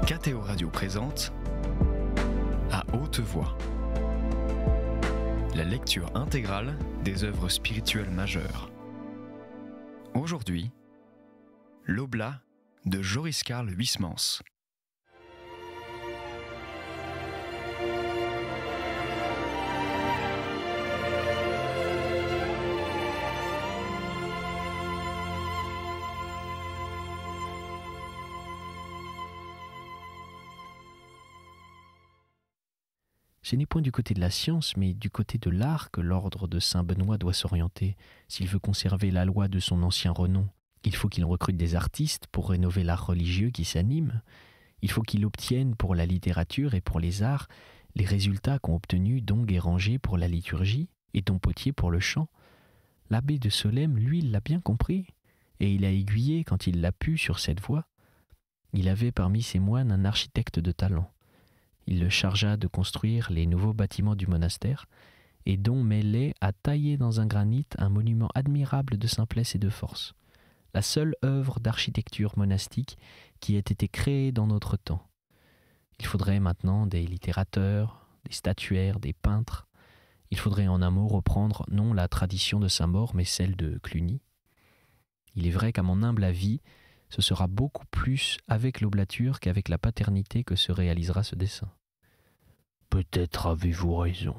KTO Radio présente À haute voix, la lecture intégrale des œuvres spirituelles majeures. Aujourd'hui, l'Oblat de Joris Karl Huysmans. Ce n'est point du côté de la science, mais du côté de l'art que l'ordre de Saint-Benoît doit s'orienter. S'il veut conserver la loi de son ancien renom, il faut qu'il recrute des artistes pour rénover l'art religieux qui s'anime. Il faut qu'il obtienne pour la littérature et pour les arts les résultats qu'ont obtenus Dong et Ranger pour la liturgie et Dom Potier pour le chant. L'abbé de Solesmes, lui, l'a bien compris, et il a aiguillé quand il l'a pu sur cette voie. Il avait parmi ses moines un architecte de talent. Il le chargea de construire les nouveaux bâtiments du monastère, et Dom Maillet a taillé dans un granit un monument admirable de simplesse et de force, la seule œuvre d'architecture monastique qui ait été créée dans notre temps. Il faudrait maintenant des littérateurs, des statuaires, des peintres. Il faudrait en un mot reprendre non la tradition de Saint-Maur, mais celle de Cluny. Il est vrai qu'à mon humble avis, ce sera beaucoup plus avec l'oblature qu'avec la paternité que se réalisera ce dessin. Peut-être avez-vous raison.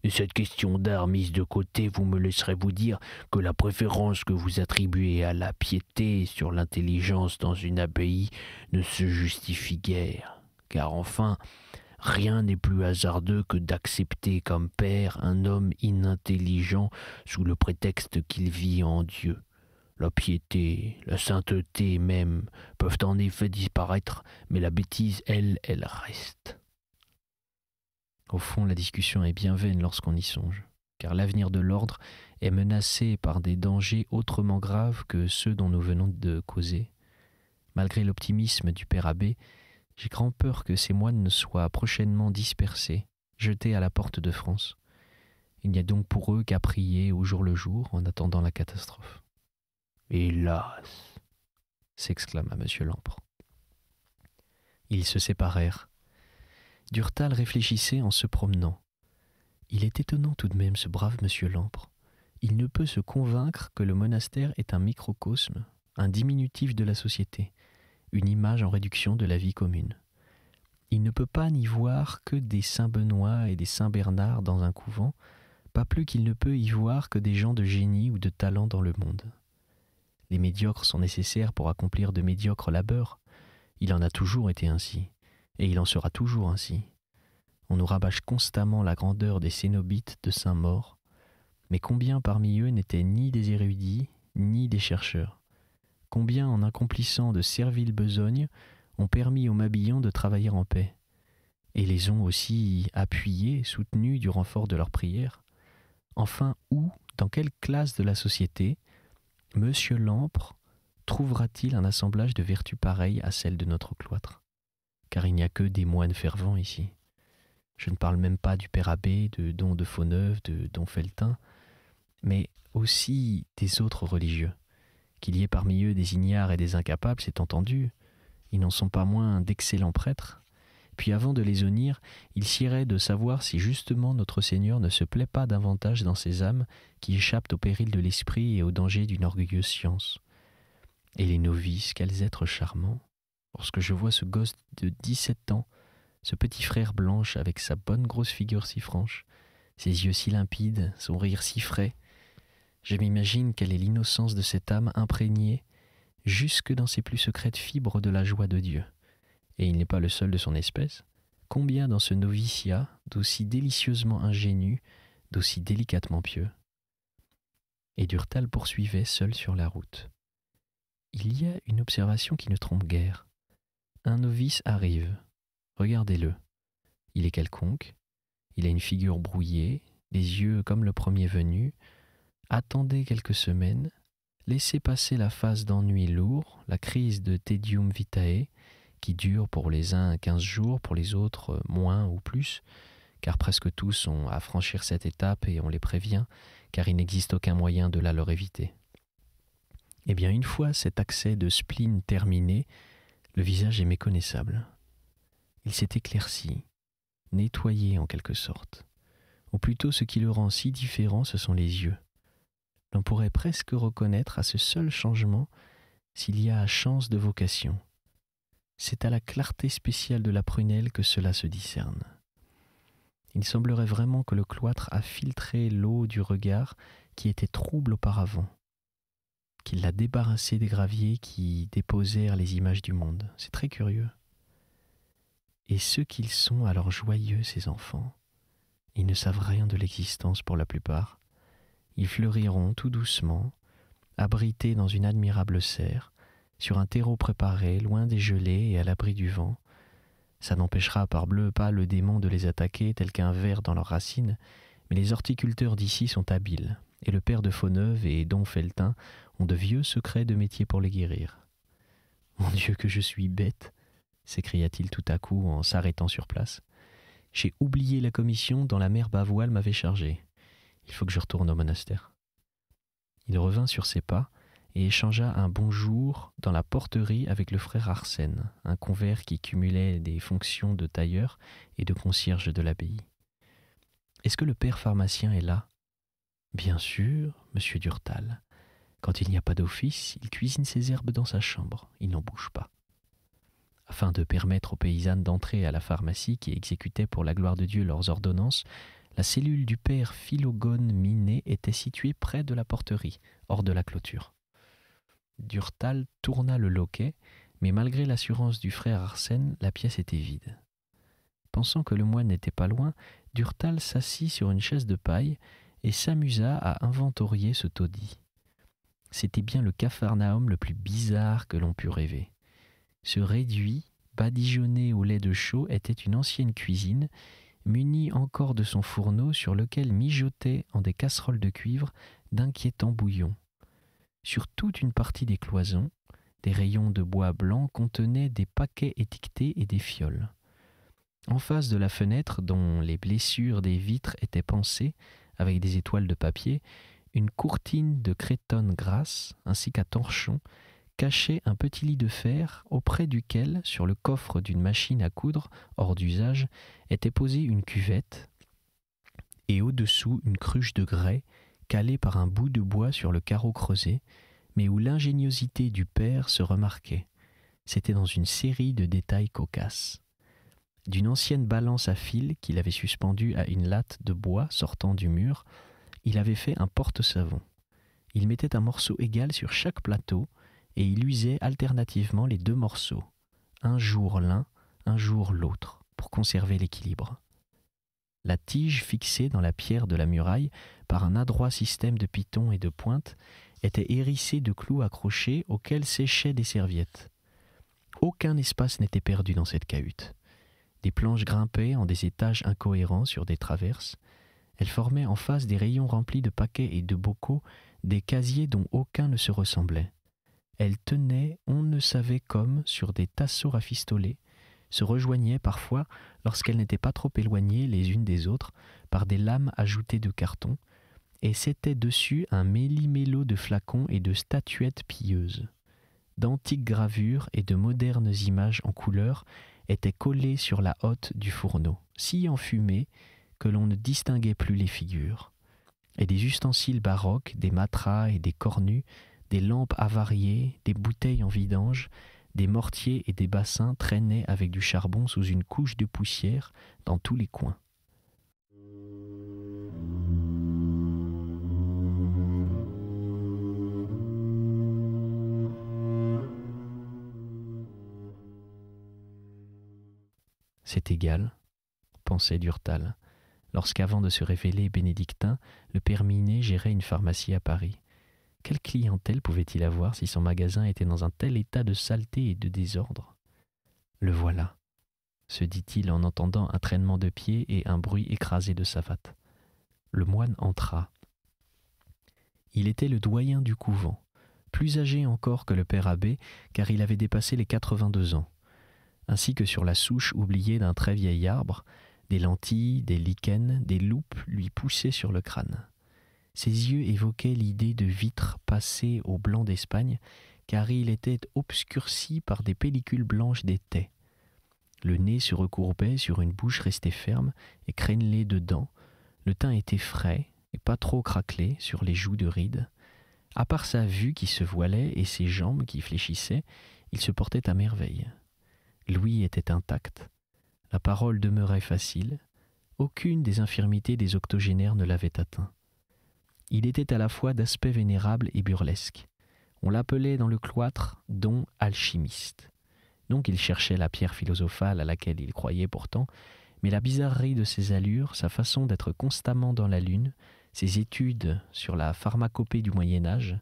Et cette question d'art mise de côté, vous me laisserez vous dire que la préférence que vous attribuez à la piété sur l'intelligence dans une abbaye ne se justifie guère. Car enfin, rien n'est plus hasardeux que d'accepter comme père un homme inintelligent sous le prétexte qu'il vit en Dieu. La piété, la sainteté même, peuvent en effet disparaître, mais la bêtise, elle reste. Au fond, la discussion est bien vaine lorsqu'on y songe, car l'avenir de l'ordre est menacé par des dangers autrement graves que ceux dont nous venons de causer. Malgré l'optimisme du père abbé, j'ai grand peur que ces moines ne soient prochainement dispersés, jetés à la porte de France. Il n'y a donc pour eux qu'à prier au jour le jour en attendant la catastrophe. « Hélas !» s'exclama M. Lampre. Ils se séparèrent. Durtal réfléchissait en se promenant. Il est étonnant tout de même, ce brave M. Lampre. Il ne peut se convaincre que le monastère est un microcosme, un diminutif de la société, une image en réduction de la vie commune. Il ne peut pas n'y voir que des Saint-Benoît et des Saint-Bernard dans un couvent, pas plus qu'il ne peut y voir que des gens de génie ou de talent dans le monde. Les médiocres sont nécessaires pour accomplir de médiocres labeurs. Il en a toujours été ainsi, et il en sera toujours ainsi. On nous rabâche constamment la grandeur des cénobites de Saint-Maur, mais combien parmi eux n'étaient ni des érudits, ni des chercheurs? Combien, en accomplissant de serviles besognes, ont permis aux Mabillons de travailler en paix, et les ont aussi appuyés, soutenus du renfort de leurs prières? Enfin, où, dans quelle classe de la société, Monsieur Lampre trouvera-t-il un assemblage de vertus pareilles à celles de notre cloître? Car il n'y a que des moines fervents ici. Je ne parle même pas du père abbé, de Don de Fauneuve, de Don Feltin, mais aussi des autres religieux. Qu'il y ait parmi eux des ignares et des incapables, c'est entendu. Ils n'en sont pas moins d'excellents prêtres. Puis avant de les honnir, il siérait de savoir si justement notre Seigneur ne se plaît pas davantage dans ces âmes qui échappent au péril de l'esprit et au danger d'une orgueilleuse science. Et les novices, quels êtres charmants! Lorsque je vois ce gosse de 17 ans, ce petit frère blanche avec sa bonne grosse figure si franche, ses yeux si limpides, son rire si frais, je m'imagine quelle est l'innocence de cette âme imprégnée jusque dans ses plus secrètes fibres de la joie de Dieu. Et il n'est pas le seul de son espèce. Combien dans ce noviciat, d'aussi délicieusement ingénu, d'aussi délicatement pieux? Et Durtal poursuivait seul sur la route. Il y a une observation qui ne trompe guère. Un novice arrive. Regardez-le. Il est quelconque. Il a une figure brouillée, les yeux comme le premier venu. Attendez quelques semaines. Laissez passer la phase d'ennui lourd, la crise de tedium vitae, qui dure pour les uns 15 jours, pour les autres moins ou plus, car presque tous ont à franchir cette étape et on les prévient, car il n'existe aucun moyen de la leur éviter. Eh bien, une fois cet accès de spleen terminé, le visage est méconnaissable, Il s'est éclairci, nettoyé en quelque sorte. Ou plutôt ce qui le rend si différent, ce sont les yeux. L'on pourrait presque reconnaître à ce seul changement s'il y a chance de vocation. C'est à la clarté spéciale de la prunelle que cela se discerne. Il semblerait vraiment que le cloître a filtré l'eau du regard qui était trouble auparavant, qu'il l'a débarrassé des graviers qui déposèrent les images du monde. C'est très curieux. Et ceux qu'ils sont alors joyeux, ces enfants, ils ne savent rien de l'existence pour la plupart. Ils fleuriront tout doucement, abrités dans une admirable serre, sur un terreau préparé, loin des gelées et à l'abri du vent. Ça n'empêchera parbleu pas le démon de les attaquer tel qu'un ver dans leurs racines, mais les horticulteurs d'ici sont habiles, et le père de Fauneuve et Don Felletin ont de vieux secrets de métier pour les guérir. « Mon Dieu, que je suis bête !» s'écria-t-il tout à coup en s'arrêtant sur place. « J'ai oublié la commission dont la mère Bavoile m'avait chargé. Il faut que je retourne au monastère. » Il revint sur ses pas et échangea un bonjour dans la porterie avec le frère Arsène, un convers qui cumulait des fonctions de tailleur et de concierge de l'abbaye. « Est-ce que le père pharmacien est là ?»« Bien sûr, monsieur Durtal. Quand il n'y a pas d'office, il cuisine ses herbes dans sa chambre. Il n'en bouge pas. » Afin de permettre aux paysannes d'entrer à la pharmacie qui exécutait pour la gloire de Dieu leurs ordonnances, la cellule du père Philogone Minet était située près de la porterie, hors de la clôture. Durtal tourna le loquet, mais malgré l'assurance du frère Arsène, la pièce était vide. Pensant que le moine n'était pas loin, Durtal s'assit sur une chaise de paille et s'amusa à inventorier ce taudis. C'était bien le capharnaüm le plus bizarre que l'on pût rêver. Ce réduit, badigeonné au lait de chaux, était une ancienne cuisine, munie encore de son fourneau sur lequel mijotaient en des casseroles de cuivre d'inquiétants bouillons. Sur toute une partie des cloisons, des rayons de bois blanc contenaient des paquets étiquetés et des fioles. En face de la fenêtre, dont les blessures des vitres étaient pansées avec des étoiles de papier, une courtine de crétonne grasse ainsi qu'un torchon cachait un petit lit de fer auprès duquel, sur le coffre d'une machine à coudre hors d'usage, était posée une cuvette et au-dessous une cruche de grès calée par un bout de bois sur le carreau creusé, mais où l'ingéniosité du père se remarquait. C'était dans une série de détails cocasses. D'une ancienne balance à fil qu'il avait suspendue à une latte de bois sortant du mur, il avait fait un porte-savon. Il mettait un morceau égal sur chaque plateau et il usait alternativement les deux morceaux, un jour l'un, un jour l'autre, pour conserver l'équilibre. La tige fixée dans la pierre de la muraille par un adroit système de pitons et de pointes était hérissée de clous accrochés auxquels séchaient des serviettes. Aucun espace n'était perdu dans cette cahute. Des planches grimpaient en des étages incohérents sur des traverses. Elles formaient en face des rayons remplis de paquets et de bocaux, des casiers dont aucun ne se ressemblait. Elles tenaient, on ne savait comme, sur des tasseaux rafistolés, se rejoignaient parfois, lorsqu'elles n'étaient pas trop éloignées les unes des autres, par des lames ajoutées de carton, et c'était dessus un méli-mélo de flacons et de statuettes pieuses. D'antiques gravures et de modernes images en couleur étaient collées sur la hotte du fourneau, si enfumées que l'on ne distinguait plus les figures. Et des ustensiles baroques, des matras et des cornues, des lampes avariées, des bouteilles en vidange, des mortiers et des bassins traînaient avec du charbon sous une couche de poussière dans tous les coins. C'est égal, pensait Durtal, lorsqu'avant de se révéler bénédictin, le père Minet gérait une pharmacie à Paris. Quelle clientèle pouvait-il avoir si son magasin était dans un tel état de saleté et de désordre ? Le voilà, se dit-il en entendant un traînement de pieds et un bruit écrasé de savates. Le moine entra. Il était le doyen du couvent, plus âgé encore que le père abbé, car il avait dépassé les 82 ans, ainsi que sur la souche oubliée d'un très vieil arbre, des lentilles, des lichens, des loupes lui poussaient sur le crâne. Ses yeux évoquaient l'idée de vitres passées au blanc d'Espagne, car il était obscurci par des pellicules blanches d'étai. Le nez se recourbait sur une bouche restée ferme et crénelée de dents. Le teint était frais et pas trop craquelé sur les joues de rides. À part sa vue qui se voilait et ses jambes qui fléchissaient, il se portait à merveille. L'ouïe était intacte. La parole demeurait facile. Aucune des infirmités des octogénaires ne l'avait atteint. Il était à la fois d'aspect vénérable et burlesque. On l'appelait dans le cloître don alchimiste. Donc il cherchait la pierre philosophale à laquelle il croyait pourtant, mais la bizarrerie de ses allures, sa façon d'être constamment dans la lune, ses études sur la pharmacopée du Moyen-Âge,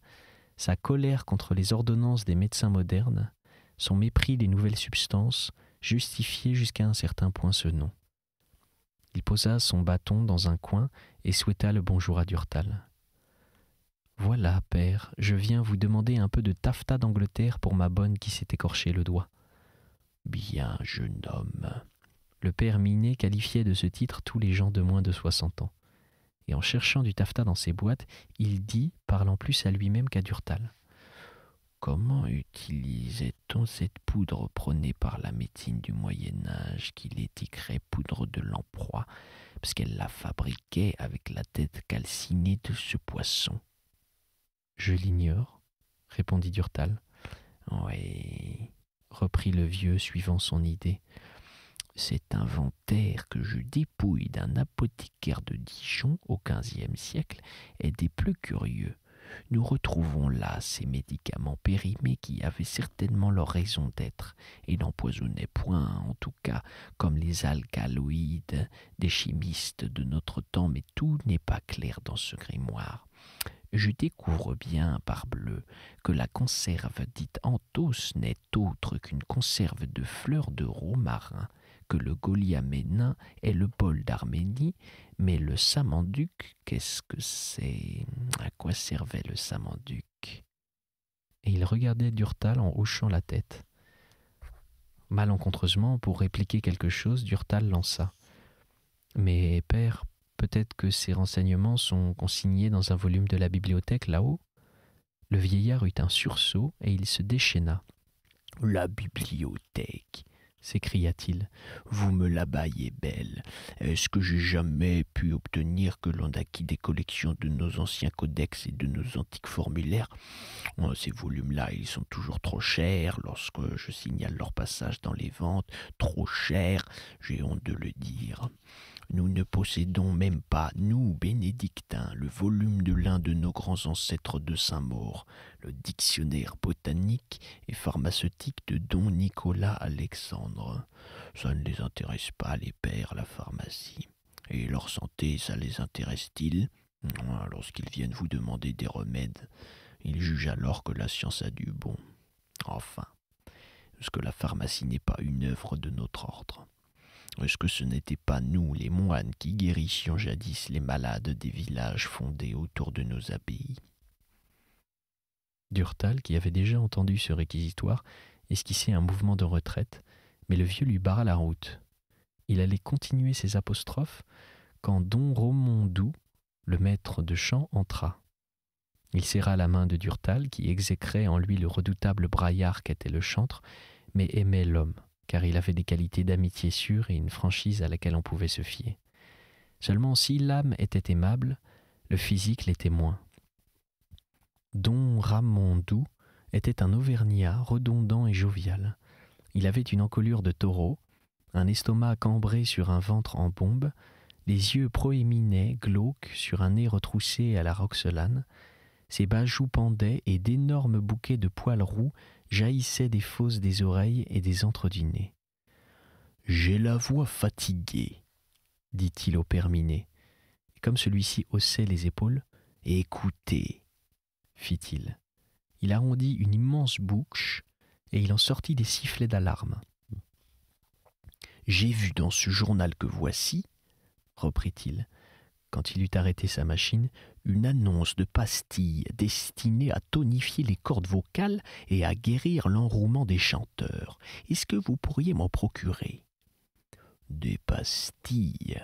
sa colère contre les ordonnances des médecins modernes, son mépris des nouvelles substances, justifiaient jusqu'à un certain point ce nom. Il posa son bâton dans un coin et souhaita le bonjour à Durtal. « Voilà, père, je viens vous demander un peu de taffetas d'Angleterre pour ma bonne qui s'est écorché le doigt. » « Bien, jeune homme. » Le père Minet qualifiait de ce titre tous les gens de moins de 60 ans. Et en cherchant du taffetas dans ses boîtes, il dit, parlant plus à lui-même qu'à Durtal. « Comment utilisait-on cette poudre prônée par la médecine du Moyen-Âge qu'il étiquerait poudre de lamproie, parce qu'elle la fabriquait avec la tête calcinée de ce poisson ?»« Je l'ignore, » répondit Durtal. « Oui, » reprit le vieux, suivant son idée. « Cet inventaire que je dépouille d'un apothicaire de Dijon au XVe siècle est des plus curieux. Nous retrouvons là ces médicaments périmés qui avaient certainement leur raison d'être et n'empoisonnaient point, en tout cas, comme les alcaloïdes des chimistes de notre temps, mais tout n'est pas clair dans ce grimoire. Je découvre bien, parbleu, que la conserve dite Anthos n'est autre qu'une conserve de fleurs de romarin, que le goliaménin est le bol d'Arménie, mais le samanduc, qu'est-ce que c'est? À quoi servait le samanduc? » Et il regardait Durtal en hochant la tête. Malencontreusement, pour répliquer quelque chose, Durtal lança. « Mais, père, peut-être que ces renseignements sont consignés dans un volume de la bibliothèque là-haut ?» Le vieillard eut un sursaut et il se déchaîna. « La bibliothèque !» s'écria-t-il. « Vous me la baillez belle. Est-ce que j'ai jamais pu obtenir que l'on acquît des collections de nos anciens codex et de nos antiques formulaires? Ces volumes-là, ils sont toujours trop chers lorsque je signale leur passage dans les ventes. Trop chers, j'ai honte de le dire. Nous ne possédons même pas, nous, bénédictins, le volume de l'un de nos grands ancêtres de Saint-Maur, le dictionnaire botanique et pharmaceutique de don Nicolas Alexandre. Ça ne les intéresse pas, les pères, la pharmacie. Et leur santé, ça les intéresse-t-il? Lorsqu'ils viennent vous demander des remèdes, ils jugent alors que la science a du bon. Enfin, est-ce que la pharmacie n'est pas une œuvre de notre ordre? Est-ce que ce n'était pas nous, les moines, qui guérissions jadis les malades des villages fondés autour de nos abbayes? Durtal, qui avait déjà entendu ce réquisitoire, esquissait un mouvement de retraite, mais le vieux lui barra la route. Il allait continuer ses apostrophes quand don Romondou, le maître de chant, entra. Il serra la main de Durtal, qui exécrait en lui le redoutable braillard qu'était le chantre, mais aimait l'homme, car il avait des qualités d'amitié sûre et une franchise à laquelle on pouvait se fier. Seulement, si l'âme était aimable, le physique l'était moins. Don Ramondou était un Auvergnat redondant et jovial. Il avait une encolure de taureau, un estomac cambré sur un ventre en bombe, les yeux proéminents, glauques, sur un nez retroussé à la roxelane. Ses bas joues pendaient et d'énormes bouquets de poils roux jaillissaient des fosses des oreilles et des antres du nez. « J'ai la voix fatiguée, » dit-il au père Minet. Et comme celui-ci haussait les épaules, « Écoutez, » fit-il. Il arrondit une immense bouche et il en sortit des sifflets d'alarme. « J'ai vu dans ce journal que voici, » reprit-il, quand il eut arrêté sa machine, une annonce de pastilles destinée à tonifier les cordes vocales et à guérir l'enrouement des chanteurs. Est-ce que vous pourriez m'en procurer? « Des pastilles !»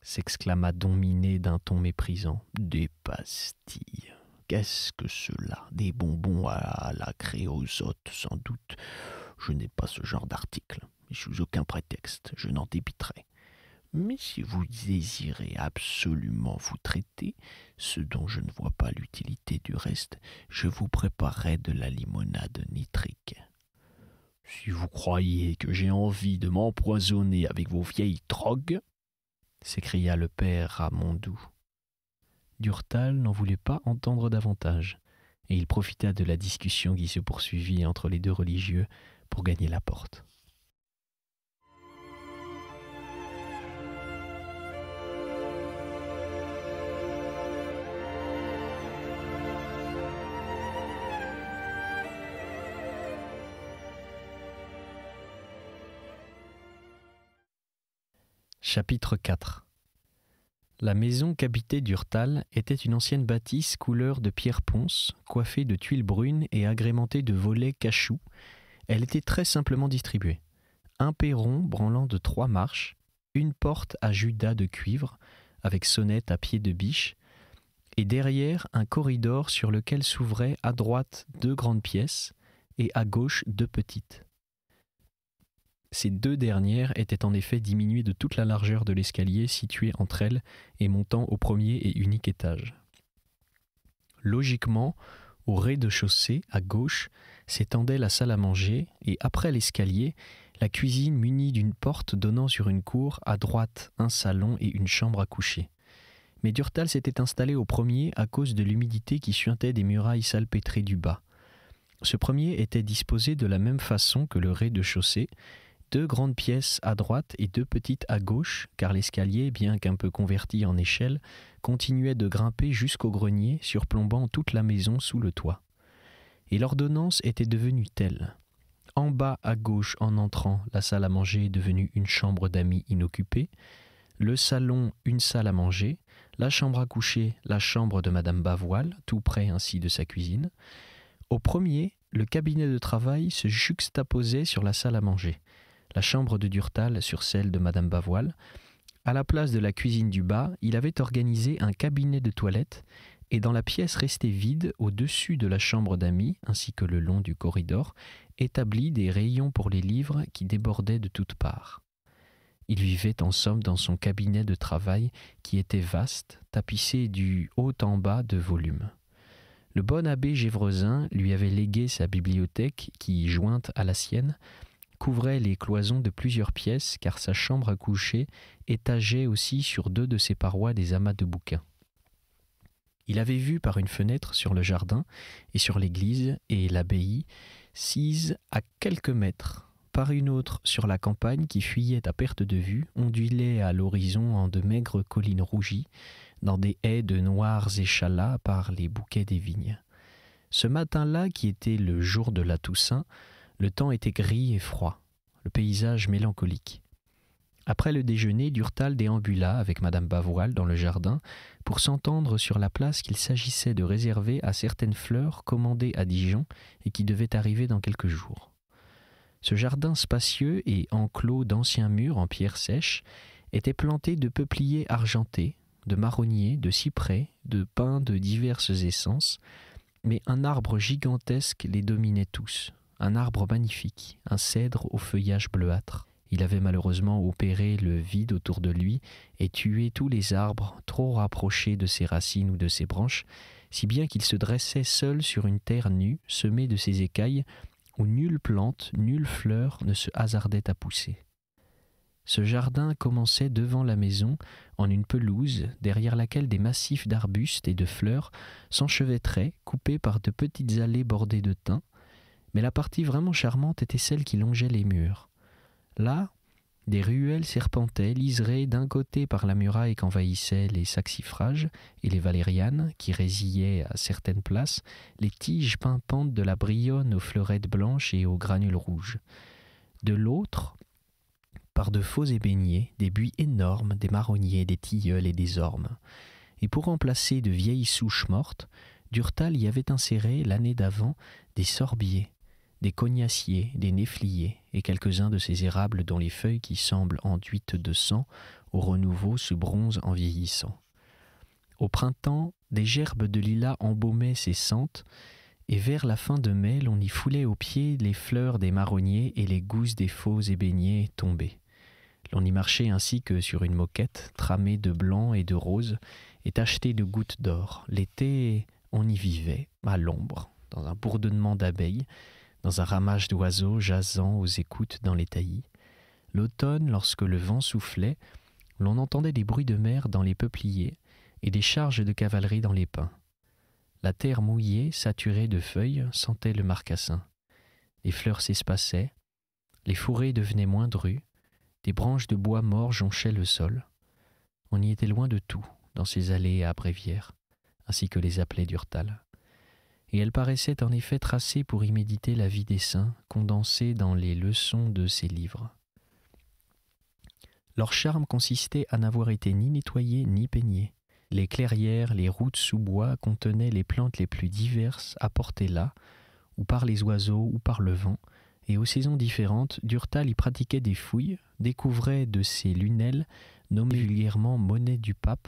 s'exclama don Minet d'un ton méprisant. « Des pastilles! Qu'est-ce que cela? Des bonbons à la créosote, sans doute. Je n'ai pas ce genre d'article, et sous aucun prétexte, je n'en débiterai. Mais si vous désirez absolument vous traiter, ce dont je ne vois pas l'utilité du reste, je vous préparerai de la limonade nitrique. Si vous croyez que j'ai envie de m'empoisonner avec vos vieilles drogues, s'écria le père Ramondou. Durtal n'en voulait pas entendre davantage, et il profita de la discussion qui se poursuivit entre les deux religieux pour gagner la porte. Chapitre 4. La maison qu'habitait Durtal était une ancienne bâtisse couleur de pierre ponce, coiffée de tuiles brunes et agrémentée de volets cachous. Elle était très simplement distribuée. Un perron branlant de 3 marches, une porte à judas de cuivre, avec sonnette à pied de biche, et derrière un corridor sur lequel s'ouvraient à droite 2 grandes pièces et à gauche 2 petites. Ces 2 dernières étaient en effet diminuées de toute la largeur de l'escalier situé entre elles et montant au premier et unique étage. Logiquement, au rez-de-chaussée, à gauche, s'étendait la salle à manger et après l'escalier, la cuisine munie d'une porte donnant sur une cour, à droite un salon et une chambre à coucher. Mais Durtal s'était installé au premier à cause de l'humidité qui suintait des murailles salpêtrées du bas. Ce premier était disposé de la même façon que le rez-de-chaussée, 2 grandes pièces à droite et 2 petites à gauche, car l'escalier, bien qu'un peu converti en échelle, continuait de grimper jusqu'au grenier, surplombant toute la maison sous le toit. Et l'ordonnance était devenue telle. En bas à gauche, en entrant, la salle à manger est devenue une chambre d'amis inoccupée, le salon une salle à manger, la chambre à coucher, la chambre de Madame Bavoil, tout près ainsi de sa cuisine. Au premier, le cabinet de travail se juxtaposait sur la salle à manger, la chambre de Durtal sur celle de Madame Bavoil. À la place de la cuisine du bas, il avait organisé un cabinet de toilette, et dans la pièce restée vide, au-dessus de la chambre d'amis, ainsi que le long du corridor, établi des rayons pour les livres qui débordaient de toutes parts. Il vivait en somme dans son cabinet de travail qui était vaste, tapissé du haut en bas de volumes. Le bon abbé Gévresin lui avait légué sa bibliothèque qui, jointe à la sienne, couvrait les cloisons de plusieurs pièces car sa chambre à coucher étageait aussi sur 2 de ses parois des amas de bouquins. Il avait vu par une fenêtre sur le jardin et sur l'église et l'abbaye, sise à quelques mètres, par une autre sur la campagne qui fuyait à perte de vue, ondulait à l'horizon en de maigres collines rougies, dans des haies de noirs échalas par les bouquets des vignes. Ce matin-là, qui était le jour de la Toussaint, le temps était gris et froid, le paysage mélancolique. Après le déjeuner, Durtal déambula avec Madame Bavoil dans le jardin pour s'entendre sur la place qu'il s'agissait de réserver à certaines fleurs commandées à Dijon et qui devaient arriver dans quelques jours. Ce jardin spacieux et enclos d'anciens murs en pierre sèche était planté de peupliers argentés, de marronniers, de cyprès, de pins de diverses essences, mais un arbre gigantesque les dominait tous, un arbre magnifique, un cèdre au feuillage bleuâtre. Il avait malheureusement opéré le vide autour de lui et tué tous les arbres trop rapprochés de ses racines ou de ses branches, si bien qu'il se dressait seul sur une terre nue, semée de ses écailles, où nulle plante, nulle fleur ne se hasardait à pousser. Ce jardin commençait devant la maison en une pelouse derrière laquelle des massifs d'arbustes et de fleurs s'enchevêtraient, coupés par de petites allées bordées de thym, mais la partie vraiment charmante était celle qui longeait les murs. Là, des ruelles serpentaient, liserées d'un côté par la muraille qu'envahissaient les saxifrages et les valérianes, qui résillaient à certaines places, les tiges pimpantes de la brionne aux fleurettes blanches et aux granules rouges. De l'autre, par de faux ébéniers, des buis énormes, des marronniers, des tilleuls et des ormes. Et pour remplacer de vieilles souches mortes, Durtal y avait inséré, l'année d'avant, des sorbiers, des cognaciers, des néfliers et quelques-uns de ces érables dont les feuilles qui semblent enduites de sang au renouveau se bronzent en vieillissant. Au printemps, des gerbes de lilas embaumaient ces sentes et vers la fin de mai, l'on y foulait aux pieds les fleurs des marronniers et les gousses des faux ébéniers tombés. L'on y marchait ainsi que sur une moquette, tramée de blanc et de rose, et tachetée de gouttes d'or. L'été, on y vivait, à l'ombre, dans un bourdonnement d'abeilles, dans un ramage d'oiseaux jasant aux écoutes dans les taillis. L'automne, lorsque le vent soufflait, l'on entendait des bruits de mer dans les peupliers et des charges de cavalerie dans les pins. La terre mouillée, saturée de feuilles, sentait le marcassin. Les fleurs s'espaçaient, les fourrés devenaient moins drus, des branches de bois mort jonchaient le sol. On y était loin de tout, dans ces allées à brévières, ainsi que les appelait Durtal. Et elles paraissaient en effet tracées pour y méditer la vie des saints, condensée dans les leçons de ces livres. Leur charme consistait à n'avoir été ni nettoyé ni peigné. Les clairières, les routes sous bois contenaient les plantes les plus diverses apportées là, ou par les oiseaux ou par le vent, et aux saisons différentes, Durtal y pratiquait des fouilles, découvrait de ces lunelles, nommées vulgairement monnaie du pape,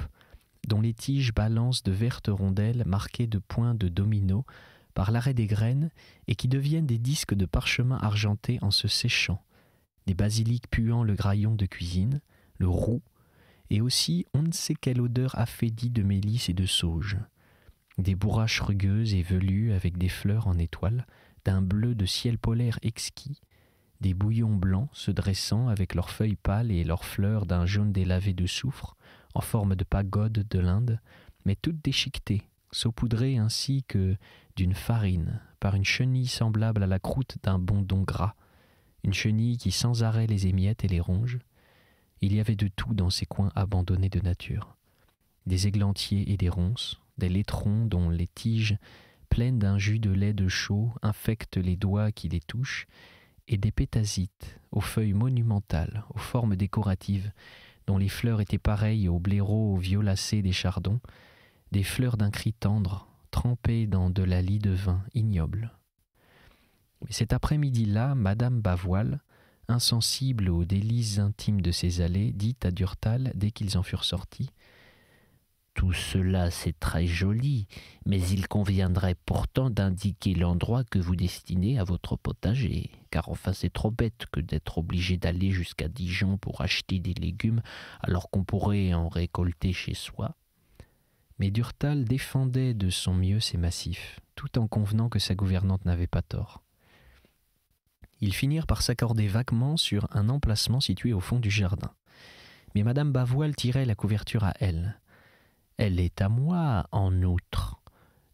dont les tiges balancent de vertes rondelles marquées de points de domino par l'arrêt des graines et qui deviennent des disques de parchemin argenté en se séchant, des basiliques puant le graillon de cuisine, le roux, et aussi on ne sait quelle odeur affaiblie de mélisse et de sauge, des bourraches rugueuses et velues avec des fleurs en étoiles, d'un bleu de ciel polaire exquis, des bouillons blancs se dressant avec leurs feuilles pâles et leurs fleurs d'un jaune délavé de soufre, en forme de pagode de l'Inde, mais toutes déchiquetées, saupoudrées ainsi que d'une farine, par une chenille semblable à la croûte d'un bondon gras, une chenille qui sans arrêt les émiette et les ronge. Il y avait de tout dans ces coins abandonnés de nature. Des églantiers et des ronces, des laitrons dont les tiges, pleines d'un jus de lait de chaux, infectent les doigts qui les touchent, et des pétasites, aux feuilles monumentales, aux formes décoratives, dont les fleurs étaient pareilles aux blaireaux violacés des chardons, des fleurs d'un cri tendre, trempées dans de la lie de vin ignoble. Mais cet après-midi-là, Madame Bavoil, insensible aux délices intimes de ces allées, dit à Durtal, dès qu'ils en furent sortis, « Tout cela, c'est très joli, mais il conviendrait pourtant d'indiquer l'endroit que vous destinez à votre potager, car enfin c'est trop bête que d'être obligé d'aller jusqu'à Dijon pour acheter des légumes alors qu'on pourrait en récolter chez soi. » Mais Durtal défendait de son mieux ses massifs, tout en convenant que sa gouvernante n'avait pas tort. Ils finirent par s'accorder vaguement sur un emplacement situé au fond du jardin. Mais Madame Bavoil tirait la couverture à elle. « Elle est à moi, en outre,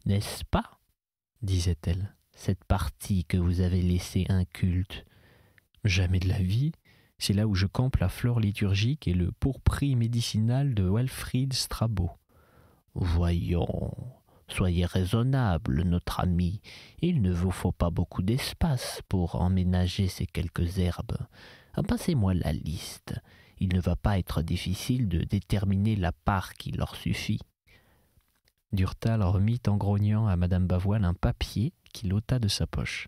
n'est-ce pas ?» disait-elle. « Cette partie que vous avez laissée inculte. »« Jamais de la vie. C'est là où je campe la flore liturgique et le pourpris médicinal de Walfrid Strabo. »« Voyons, soyez raisonnable, notre ami. Il ne vous faut pas beaucoup d'espace pour emménager ces quelques herbes. Passez-moi la liste. Il ne va pas être difficile de déterminer la part qui leur suffit. » Durtal remit en grognant à Madame Bavoil un papier qu'il ôta de sa poche.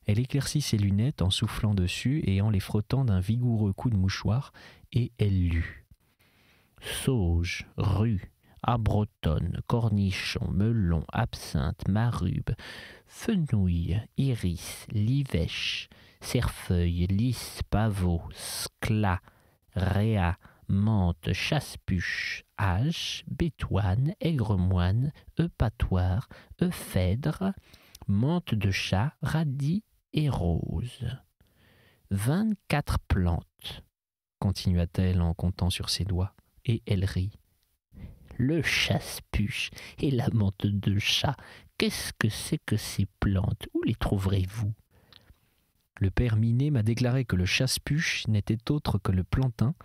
Elle éclaircit ses lunettes en soufflant dessus et en les frottant d'un vigoureux coup de mouchoir, et elle lut. « Sauge, rue, abrotonne, cornichon, melon, absinthe, marube, fenouil, iris, livèche, cerfeuil, lys, pavot, scla, réa, menthe, chasse-puche, hache, bétoine, aigre-moine, eupatoire, euphédre, menthe de chat, radis et rose. 24 plantes, continua-t-elle en comptant sur ses doigts, et elle rit. Le chasse-puche et la menthe de chat, qu'est-ce que c'est que ces plantes? Où les trouverez-vous? Le père Minet m'a déclaré que le chasse-puche n'était autre que le plantain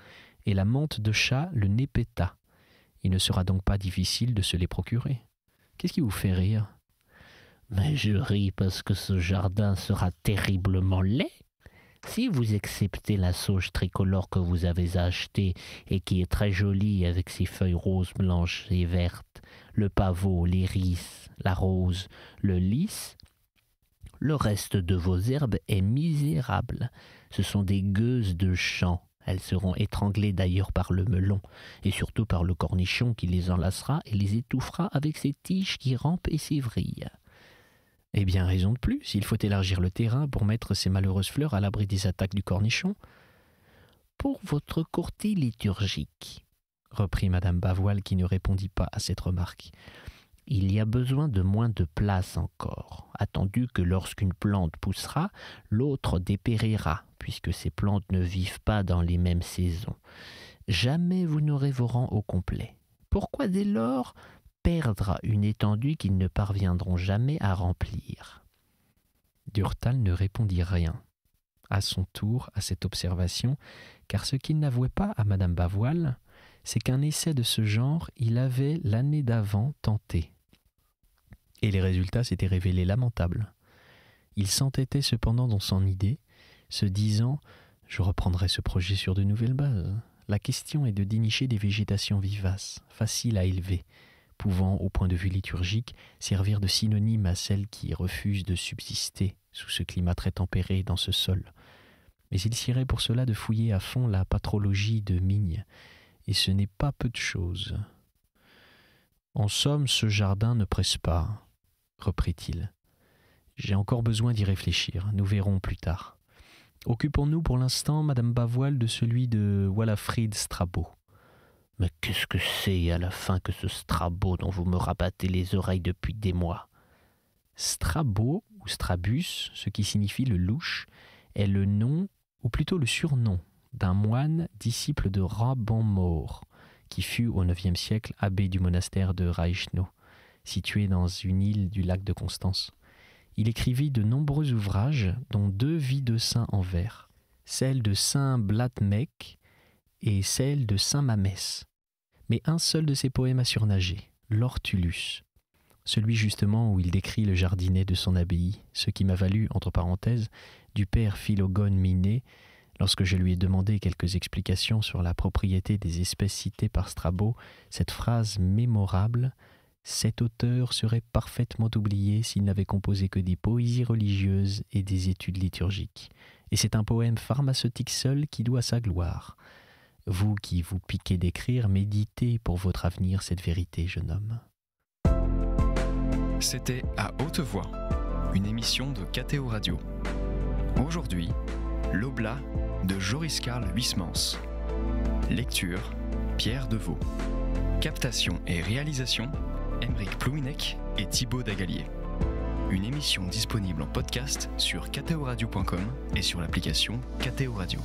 et la menthe de chat le népeta. Il ne sera donc pas difficile de se les procurer. Qu'est-ce qui vous fait rire? Mais je ris parce que ce jardin sera terriblement laid. Si vous acceptez la sauge tricolore que vous avez achetée et qui est très jolie avec ses feuilles roses, blanches et vertes, le pavot, l'iris, la rose, le lys, le reste de vos herbes est misérable. Ce sont des gueuses de champ. Elles seront étranglées d'ailleurs par le melon et surtout par le cornichon qui les enlacera et les étouffera avec ses tiges qui rampent et s'évrillent. Eh bien, raison de plus, il faut élargir le terrain pour mettre ces malheureuses fleurs à l'abri des attaques du cornichon. Pour votre courtier liturgique, reprit madame Bavoil qui ne répondit pas à cette remarque, il y a besoin de moins de place encore, attendu que lorsqu'une plante poussera, l'autre dépérira, puisque ces plantes ne vivent pas dans les mêmes saisons. Jamais vous n'aurez vos rangs au complet. Pourquoi dès lors perdre une étendue qu'ils ne parviendront jamais à remplir ? Durtal ne répondit rien, à son tour, à cette observation, car ce qu'il n'avouait pas à madame Bavoil, c'est qu'un essai de ce genre, il avait l'année d'avant tenté. Et les résultats s'étaient révélés lamentables. Il s'entêtait cependant dans son idée, se disant « Je reprendrai ce projet sur de nouvelles bases. La question est de dénicher des végétations vivaces, faciles à élever, pouvant, au point de vue liturgique, servir de synonyme à celles qui refusent de subsister sous ce climat très tempéré dans ce sol. Mais il s'irait pour cela de fouiller à fond la patrologie de Migne, et ce n'est pas peu de choses. En somme, ce jardin ne presse pas, reprit-il. J'ai encore besoin d'y réfléchir, nous verrons plus tard. Occupons-nous pour l'instant, madame Bavoil, de celui de Walafrid Strabo. Mais qu'est-ce que c'est à la fin que ce Strabo dont vous me rabattez les oreilles depuis des mois ? Strabo, ou Strabus, ce qui signifie le louche, est le nom, ou plutôt le surnom, d'un moine disciple de Raban-Maur, qui fut au IXe siècle abbé du monastère de Reichenau, situé dans une île du lac de Constance. Il écrivit de nombreux ouvrages, dont 2 vies de saints en vers, celle de saint Blatmec et celle de saint Mamès. Mais un seul de ses poèmes a surnagé, l'Ortulus, celui justement où il décrit le jardinet de son abbaye, ce qui m'a valu, entre parenthèses, du père Philogone Minet, lorsque je lui ai demandé quelques explications sur la propriété des espèces citées par Strabo, cette phrase mémorable « Cet auteur serait parfaitement oublié s'il n'avait composé que des poésies religieuses et des études liturgiques. Et c'est un poème pharmaceutique seul qui doit sa gloire. Vous qui vous piquez d'écrire, méditez pour votre avenir cette vérité, jeune homme. » C'était À Haute Voix, une émission de KTO Radio. Aujourd'hui, L'Oblat de Joris Karl Huysmans. Lecture, Pierre Deveau. Captation et réalisation, Aymeric Plouinec et Thibaut Dagalier. Une émission disponible en podcast sur ktoradio.com et sur l'application KTO Radio.